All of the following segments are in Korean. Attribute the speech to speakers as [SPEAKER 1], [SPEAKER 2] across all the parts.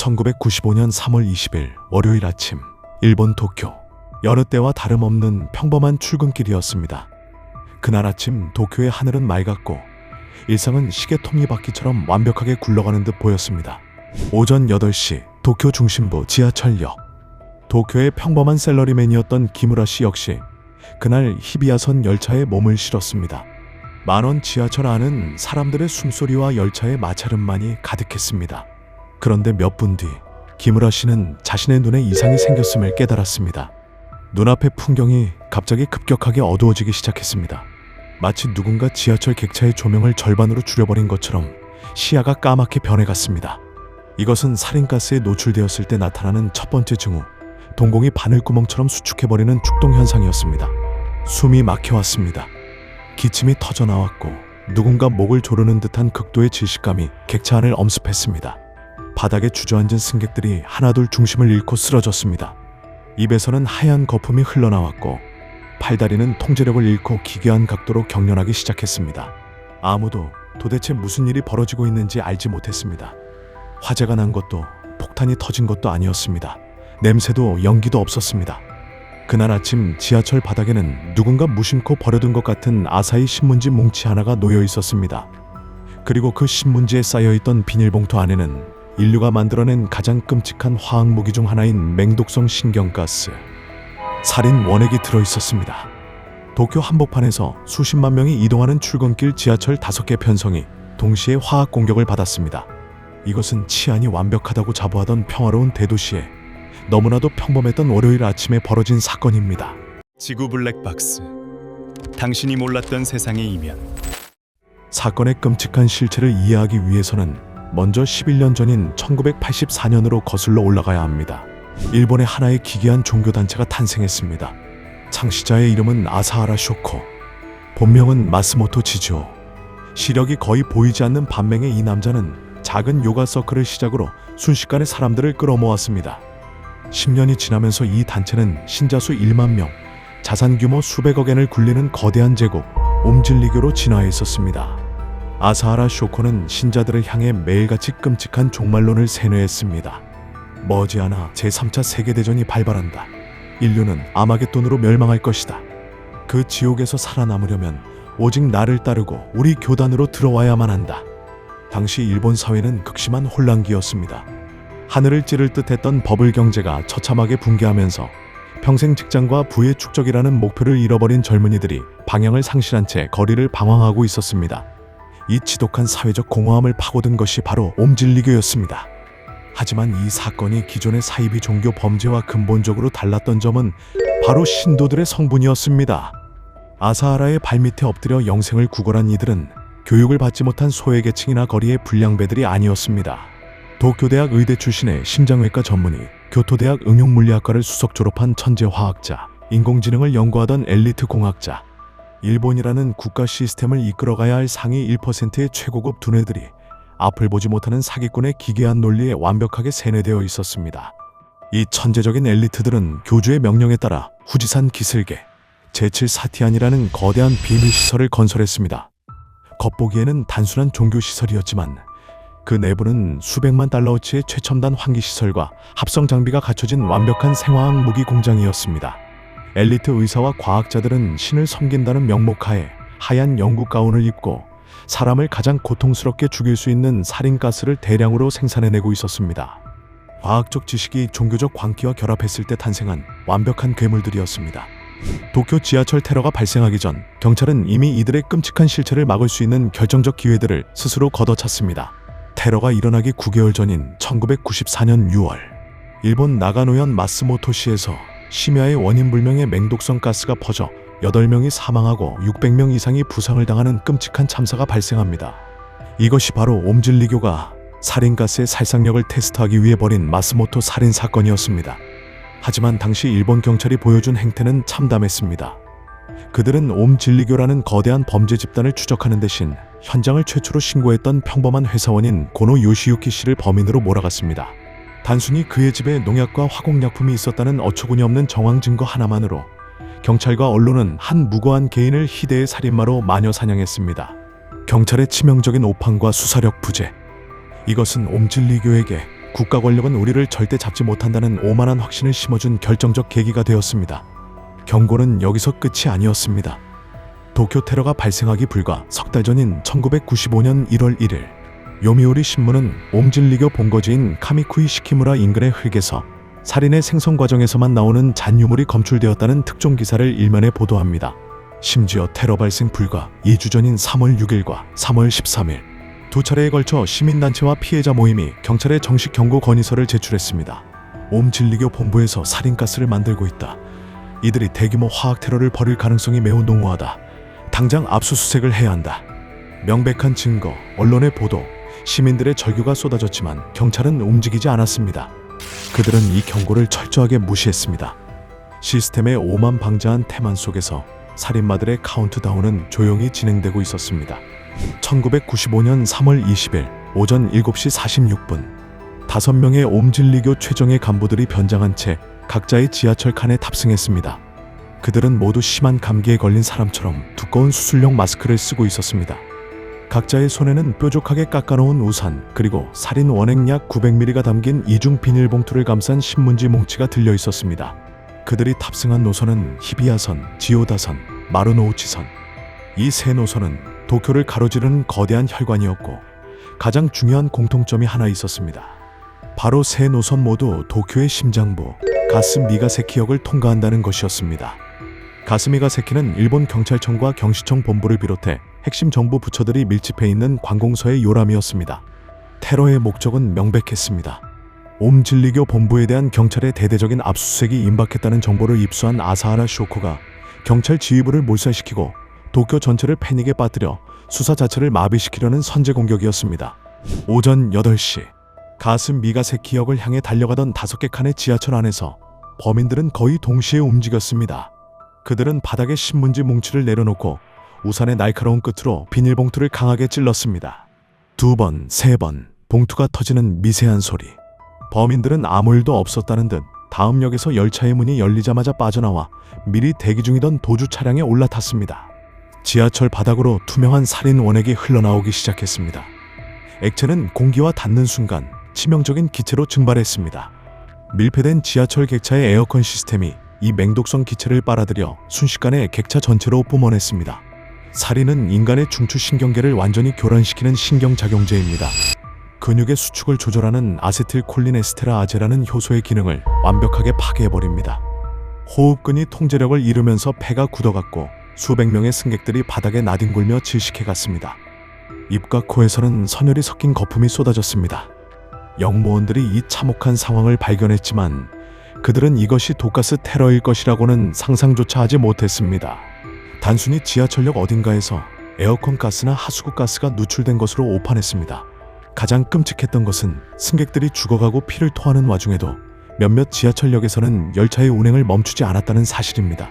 [SPEAKER 1] 1995년 3월 20일 월요일 아침, 일본 도쿄. 여느 때와 다름없는 평범한 출근길이었습니다. 그날 아침 도쿄의 하늘은 맑았고 일상은 시계 톱니바퀴처럼 완벽하게 굴러가는 듯 보였습니다. 오전 8시 도쿄 중심부 지하철역. 도쿄의 평범한 셀러리맨이었던 기무라 씨 역시 그날 히비야선 열차에 몸을 실었습니다. 만원 지하철 안은 사람들의 숨소리와 열차의 마찰음만이 가득했습니다. 그런데 몇 분 뒤 기무라 씨는 자신의 눈에 이상이 생겼음을 깨달았습니다. 눈앞의 풍경이 갑자기 급격하게 어두워지기 시작했습니다. 마치 누군가 지하철 객차의 조명을 절반으로 줄여버린 것처럼 시야가 까맣게 변해갔습니다. 이것은 살인가스에 노출되었을 때 나타나는 첫 번째 징후, 동공이 바늘구멍처럼 수축해버리는 축동 현상이었습니다. 숨이 막혀왔습니다. 기침이 터져나왔고 누군가 목을 조르는 듯한 극도의 질식감이 객차 안을 엄습했습니다. 바닥에 주저앉은 승객들이 하나둘 중심을 잃고 쓰러졌습니다. 입에서는 하얀 거품이 흘러나왔고 팔다리는 통제력을 잃고 기괴한 각도로 경련하기 시작했습니다. 아무도 도대체 무슨 일이 벌어지고 있는지 알지 못했습니다. 화재가 난 것도 폭탄이 터진 것도 아니었습니다. 냄새도 연기도 없었습니다. 그날 아침 지하철 바닥에는 누군가 무심코 버려둔 것 같은 아사히 신문지 뭉치 하나가 놓여 있었습니다. 그리고 그 신문지에 쌓여있던 비닐봉투 안에는 인류가 만들어낸 가장 끔찍한 화학무기 중 하나인 맹독성 신경가스, 살인 원액이 들어있었습니다. 도쿄 한복판에서 수십만 명이 이동하는 출근길 지하철 5개 편성이 동시에 화학 공격을 받았습니다. 이것은 치안이 완벽하다고 자부하던 평화로운 대도시에 너무나도 평범했던 월요일 아침에 벌어진 사건입니다.
[SPEAKER 2] 지구 블랙박스. 당신이 몰랐던 세상의 이면.
[SPEAKER 1] 사건의 끔찍한 실체를 이해하기 위해서는 먼저 11년 전인 1984년으로 거슬러 올라가야 합니다. 일본의 하나의 기괴한 종교단체가 탄생했습니다. 창시자의 이름은 아사하라 쇼코, 본명은 마스모토 지즈오. 시력이 거의 보이지 않는 반면에 이 남자는 작은 요가 서클을 시작으로 순식간에 사람들을 끌어모았습니다. 10년이 지나면서 이 단체는 신자 수 1만 명, 자산 규모 수백억 엔을 굴리는 거대한 제국 옴질리교로 진화해 있었습니다. 아사하라 쇼코는 신자들을 향해 매일같이 끔찍한 종말론을 세뇌했습니다. 머지않아 제3차 세계대전이 발발한다. 인류는 아마겟돈으로 멸망할 것이다. 그 지옥에서 살아남으려면 오직 나를 따르고 우리 교단으로 들어와야만 한다. 당시 일본 사회는 극심한 혼란기였습니다. 하늘을 찌를 듯했던 버블 경제가 처참하게 붕괴하면서 평생 직장과 부의 축적이라는 목표를 잃어버린 젊은이들이 방향을 상실한 채 거리를 방황하고 있었습니다. 이 지독한 사회적 공허함을 파고든 것이 바로 옴질리교였습니다. 하지만 이 사건이 기존의 사이비 종교 범죄와 근본적으로 달랐던 점은 바로 신도들의 성분이었습니다. 아사하라의 발밑에 엎드려 영생을 구걸한 이들은 교육을 받지 못한 소외계층이나 거리의 불량배들이 아니었습니다. 도쿄대학 의대 출신의 심장외과 전문의, 교토대학 응용물리학과를 수석 졸업한 천재화학자, 인공지능을 연구하던 엘리트 공학자, 일본이라는 국가 시스템을 이끌어가야 할 상위 1%의 최고급 두뇌들이 앞을 보지 못하는 사기꾼의 기괴한 논리에 완벽하게 세뇌되어 있었습니다. 이 천재적인 엘리트들은 교주의 명령에 따라 후지산 기슭에 제7사티안이라는 거대한 비밀시설을 건설했습니다. 겉보기에는 단순한 종교시설이었지만 그 내부는 수백만 달러어치의 최첨단 환기시설과 합성 장비가 갖춰진 완벽한 생화학 무기 공장이었습니다. 엘리트 의사와 과학자들은 신을 섬긴다는 명목하에 하얀 영국 가운을 입고 사람을 가장 고통스럽게 죽일 수 있는 살인가스를 대량으로 생산해내고 있었습니다. 과학적 지식이 종교적 광기와 결합했을 때 탄생한 완벽한 괴물들이었습니다. 도쿄 지하철 테러가 발생하기 전 경찰은 이미 이들의 끔찍한 실체를 막을 수 있는 결정적 기회들을 스스로 걷어찼습니다. 테러가 일어나기 9개월 전인 1994년 6월, 일본 나가노현 마스모토시에서 심야의 원인 불명의 맹독성 가스가 퍼져 8명이 사망하고 600명 이상이 부상을 당하는 끔찍한 참사가 발생합니다. 이것이 바로 옴질리교가 살인가스의 살상력을 테스트하기 위해 벌인 마스모토 살인 사건이었습니다. 하지만 당시 일본 경찰이 보여준 행태는 참담했습니다. 그들은 옴질리교라는 거대한 범죄 집단을 추적하는 대신 현장을 최초로 신고했던 평범한 회사원인 고노 요시유키 씨를 범인으로 몰아갔습니다. 단순히 그의 집에 농약과 화공약품이 있었다는 어처구니 없는 정황 증거 하나만으로 경찰과 언론은 한 무고한 개인을 희대의 살인마로 마녀 사냥했습니다. 경찰의 치명적인 오판과 수사력 부재, 이것은 옴질리교에게 국가 권력은 우리를 절대 잡지 못한다는 오만한 확신을 심어준 결정적 계기가 되었습니다. 경고는 여기서 끝이 아니었습니다. 도쿄 테러가 발생하기 불과 석 달 전인 1995년 1월 1일, 요미우리 신문은 옴진리교 본거지인 카미쿠이 시키무라 인근의 흙에서 살인의 생성 과정에서만 나오는 잔유물이 검출되었다는 특종 기사를 일면에 보도합니다. 심지어 테러 발생 불과 2주 전인 3월 6일과 3월 13일, 두 차례에 걸쳐 시민단체와 피해자 모임이 경찰에 정식 경고 건의서를 제출했습니다. 옴진리교 본부에서 살인가스를 만들고 있다. 이들이 대규모 화학 테러를 벌일 가능성이 매우 농후하다. 당장 압수수색을 해야 한다. 명백한 증거, 언론의 보도, 시민들의 절규가 쏟아졌지만 경찰은 움직이지 않았습니다. 그들은 이 경고를 철저하게 무시했습니다. 시스템의 오만방자한 태만 속에서 살인마들의 카운트다운은 조용히 진행되고 있었습니다. 1995년 3월 20일 오전 7시 46분, 5명의 옴진리교 최정예 간부들이 변장한 채 각자의 지하철 칸에 탑승했습니다. 그들은 모두 심한 감기에 걸린 사람처럼 두꺼운 수술용 마스크를 쓰고 있었습니다. 각자의 손에는 뾰족하게 깎아놓은 우산, 그리고 살인 원액약 900ml가 담긴 이중 비닐봉투를 감싼 신문지 뭉치가 들려 있었습니다. 그들이 탑승한 노선은 히비야선, 지오다선, 마루노우치선. 이 세 노선은 도쿄를 가로지르는 거대한 혈관이었고 가장 중요한 공통점이 하나 있었습니다. 바로 세 노선 모두 도쿄의 심장부 가스미가세키역을 통과한다는 것이었습니다. 가스미가세키는 일본 경찰청과 경시청 본부를 비롯해 핵심 정부 부처들이 밀집해 있는 관공서의 요람이었습니다. 테러의 목적은 명백했습니다. 옴진리교 본부에 대한 경찰의 대대적인 압수수색이 임박했다는 정보를 입수한 아사하라 쇼코가 경찰 지휘부를 몰살시키고 도쿄 전체를 패닉에 빠뜨려 수사 자체를 마비시키려는 선제 공격이었습니다. 오전 8시, 가스미가세키역을 향해 달려가던 5개 칸의 지하철 안에서 범인들은 거의 동시에 움직였습니다. 그들은 바닥에 신문지 뭉치를 내려놓고 우산의 날카로운 끝으로 비닐봉투를 강하게 찔렀습니다. 2번, 3번, 봉투가 터지는 미세한 소리. 범인들은 아무 일도 없었다는 듯 다음 역에서 열차의 문이 열리자마자 빠져나와 미리 대기 중이던 도주 차량에 올라탔습니다. 지하철 바닥으로 투명한 살인 원액이 흘러나오기 시작했습니다. 액체는 공기와 닿는 순간 치명적인 기체로 증발했습니다. 밀폐된 지하철 객차의 에어컨 시스템이 이 맹독성 기체를 빨아들여 순식간에 객차 전체로 뿜어냈습니다. 살인은 인간의 중추신경계를 완전히 교란시키는 신경작용제입니다. 근육의 수축을 조절하는 아세틸콜린에스테라아제라는 효소의 기능을 완벽하게 파괴해버립니다. 호흡근이 통제력을 잃으면서 폐가 굳어갔고 수백 명의 승객들이 바닥에 나뒹굴며 질식해갔습니다. 입과 코에서는 선혈이 섞인 거품이 쏟아졌습니다. 영무원들이 이 참혹한 상황을 발견했지만 그들은 이것이 독가스 테러일 것이라고는 상상조차 하지 못했습니다. 단순히 지하철역 어딘가에서 에어컨 가스나 하수구 가스가 누출된 것으로 오판했습니다. 가장 끔찍했던 것은 승객들이 죽어가고 피를 토하는 와중에도 몇몇 지하철역에서는 열차의 운행을 멈추지 않았다는 사실입니다.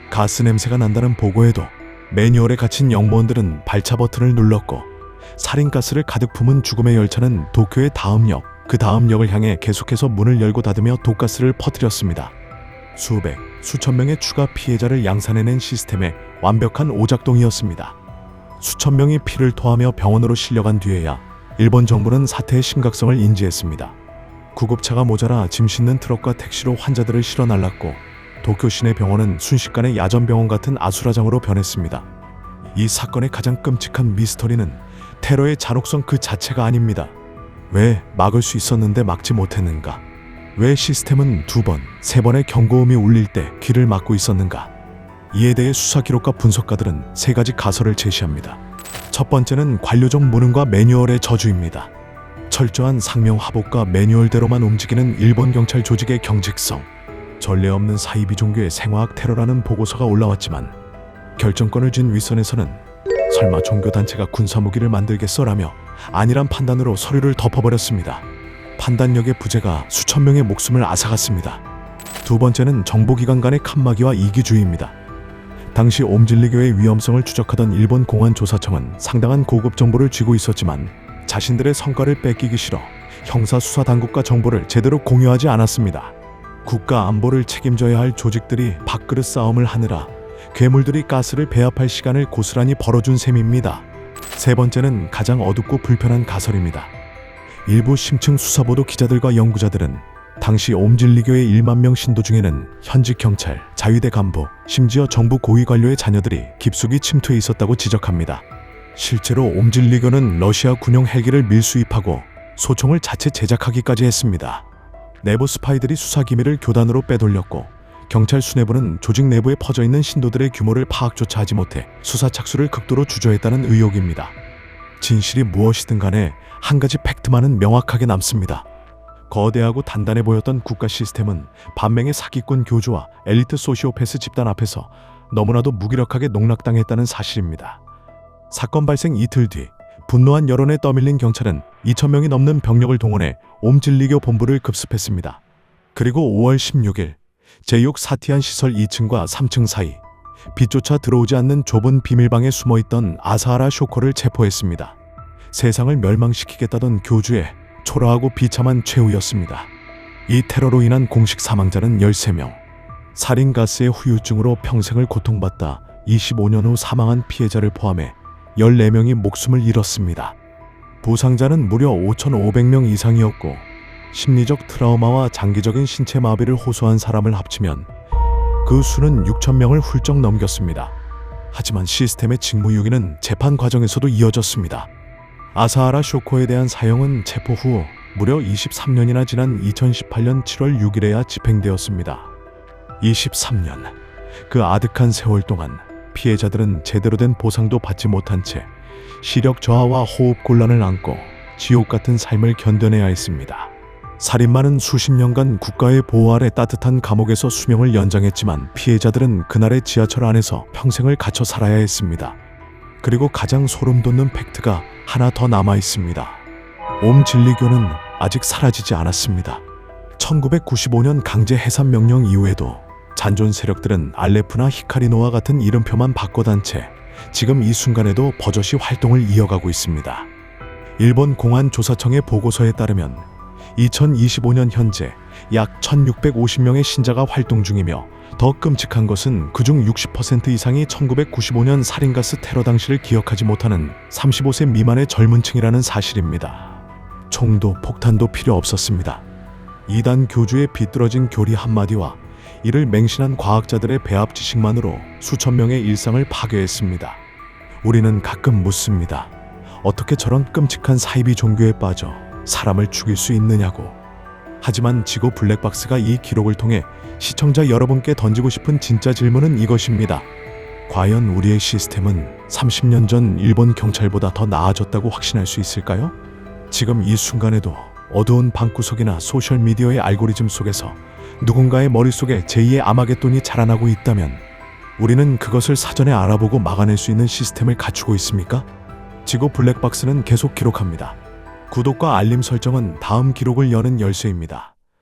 [SPEAKER 1] 가스 냄새가 난다는 보고에도 매뉴얼에 갇힌 영무원들은 발차 버튼을 눌렀고 살인가스를 가득 품은 죽음의 열차는 도쿄의 다음 역, 그 다음 역을 향해 계속해서 문을 열고 닫으며 독가스를 퍼뜨렸습니다. 수백, 수천 명의 추가 피해자를 양산해낸 시스템의 완벽한 오작동이었습니다. 수천 명이 피를 토하며 병원으로 실려간 뒤에야 일본 정부는 사태의 심각성을 인지했습니다. 구급차가 모자라 짐 싣는 트럭과 택시로 환자들을 실어 날랐고 도쿄 시내 병원은 순식간에 야전병원 같은 아수라장으로 변했습니다. 이 사건의 가장 끔찍한 미스터리는 테러의 잔혹성 그 자체가 아닙니다. 왜 막을 수 있었는데 막지 못했는가? 왜 시스템은 2번, 3번의 경고음이 울릴 때 귀를 막고 있었는가? 이에 대해 수사 기록과 분석가들은 3가지 가설을 제시합니다. 첫 번째는 관료적 무능과 매뉴얼의 저주입니다. 철저한 상명하복과 매뉴얼대로만 움직이는 일본 경찰 조직의 경직성. 전례 없는 사이비 종교의 생화학 테러라는 보고서가 올라왔지만 결정권을 쥔 윗선에서는 설마 종교단체가 군사무기를 만들겠어라며 아니란 판단으로 서류를 덮어버렸습니다. 판단력의 부재가 수천 명의 목숨을 앗아갔습니다. 두 번째는 정보기관 간의 칸막이와 이기주의입니다. 당시 옴진리교의 위험성을 추적하던 일본 공안조사청은 상당한 고급 정보를 쥐고 있었지만 자신들의 성과를 뺏기기 싫어 형사수사당국과 정보를 제대로 공유하지 않았습니다. 국가 안보를 책임져야 할 조직들이 밥그릇 싸움을 하느라 괴물들이 가스를 배합할 시간을 고스란히 벌어준 셈입니다. 세 번째는 가장 어둡고 불편한 가설입니다. 일부 심층 수사보도 기자들과 연구자들은 당시 옴질리교의 1만 명 신도 중에는 현직 경찰, 자위대 간부, 심지어 정부 고위 관료의 자녀들이 깊숙이 침투해 있었다고 지적합니다. 실제로 옴질리교는 러시아 군용 헬기를 밀수입하고 소총을 자체 제작하기까지 했습니다. 내부 스파이들이 수사 기밀을 교단으로 빼돌렸고 경찰 수뇌부는 조직 내부에 퍼져있는 신도들의 규모를 파악조차 하지 못해 수사 착수를 극도로 주저했다는 의혹입니다. 진실이 무엇이든 간에 한 가지 팩트만은 명확하게 남습니다. 거대하고 단단해 보였던 국가 시스템은 반맹의 사기꾼 교주와 엘리트 소시오패스 집단 앞에서 너무나도 무기력하게 농락당했다는 사실입니다. 사건 발생 이틀 뒤 분노한 여론에 떠밀린 경찰은 2,000명이 넘는 병력을 동원해 옴질리교 본부를 급습했습니다. 그리고 5월 16일 제6 사티안 시설 2층과 3층 사이 빛조차 들어오지 않는 좁은 비밀방에 숨어있던 아사하라 쇼코를 체포했습니다. 세상을 멸망시키겠다던 교주의 초라하고 비참한 최후였습니다. 이 테러로 인한 공식 사망자는 13명, 살인가스의 후유증으로 평생을 고통받다 25년 후 사망한 피해자를 포함해 14명이 목숨을 잃었습니다. 부상자는 무려 5,500명 이상이었고 심리적 트라우마와 장기적인 신체 마비를 호소한 사람을 합치면 그 수는 6,000명을 훌쩍 넘겼습니다. 하지만 시스템의 직무유기는 재판 과정에서도 이어졌습니다. 아사하라 쇼코에 대한 사형은 체포 후 무려 23년이나 지난 2018년 7월 6일에야 집행되었습니다. 23년, 그 아득한 세월 동안 피해자들은 제대로 된 보상도 받지 못한 채 시력 저하와 호흡 곤란을 안고 지옥 같은 삶을 견뎌내야 했습니다. 살인마는 수십 년간 국가의 보호 아래 따뜻한 감옥에서 수명을 연장했지만 피해자들은 그날의 지하철 안에서 평생을 갇혀 살아야 했습니다. 그리고 가장 소름 돋는 팩트가 하나 더 남아 있습니다. 옴질리교는 아직 사라지지 않았습니다. 1995년 강제 해산 명령 이후에도 잔존 세력들은 알레프나 히카리노와 같은 이름표만 바꿔단 채 지금 이 순간에도 버젓이 활동을 이어가고 있습니다. 일본 공안조사청의 보고서에 따르면 2025년 현재 약 1,650명의 신자가 활동 중이며 더 끔찍한 것은 그중 60% 이상이 1995년 살인가스 테러 당시를 기억하지 못하는 35세 미만의 젊은 층이라는 사실입니다. 총도 폭탄도 필요 없었습니다. 이단 교주의 비뚤어진 교리 한마디와 이를 맹신한 과학자들의 배합 지식만으로 수천 명의 일상을 파괴했습니다. 우리는 가끔 묻습니다. 어떻게 저런 끔찍한 사이비 종교에 빠져 사람을 죽일 수 있느냐고. 하지만 지구 블랙박스가 이 기록을 통해 시청자 여러분께 던지고 싶은 진짜 질문은 이것입니다. 과연 우리의 시스템은 30년 전 일본 경찰보다 더 나아졌다고 확신할 수 있을까요? 지금 이 순간에도 어두운 방구석이나 소셜미디어의 알고리즘 속에서 누군가의 머릿속에 제2의 아마겟돈이 자라나고 있다면 우리는 그것을 사전에 알아보고 막아낼 수 있는 시스템을 갖추고 있습니까? 지구 블랙박스는 계속 기록합니다. 구독과 알림 설정은 다음 기록을 여는 열쇠입니다.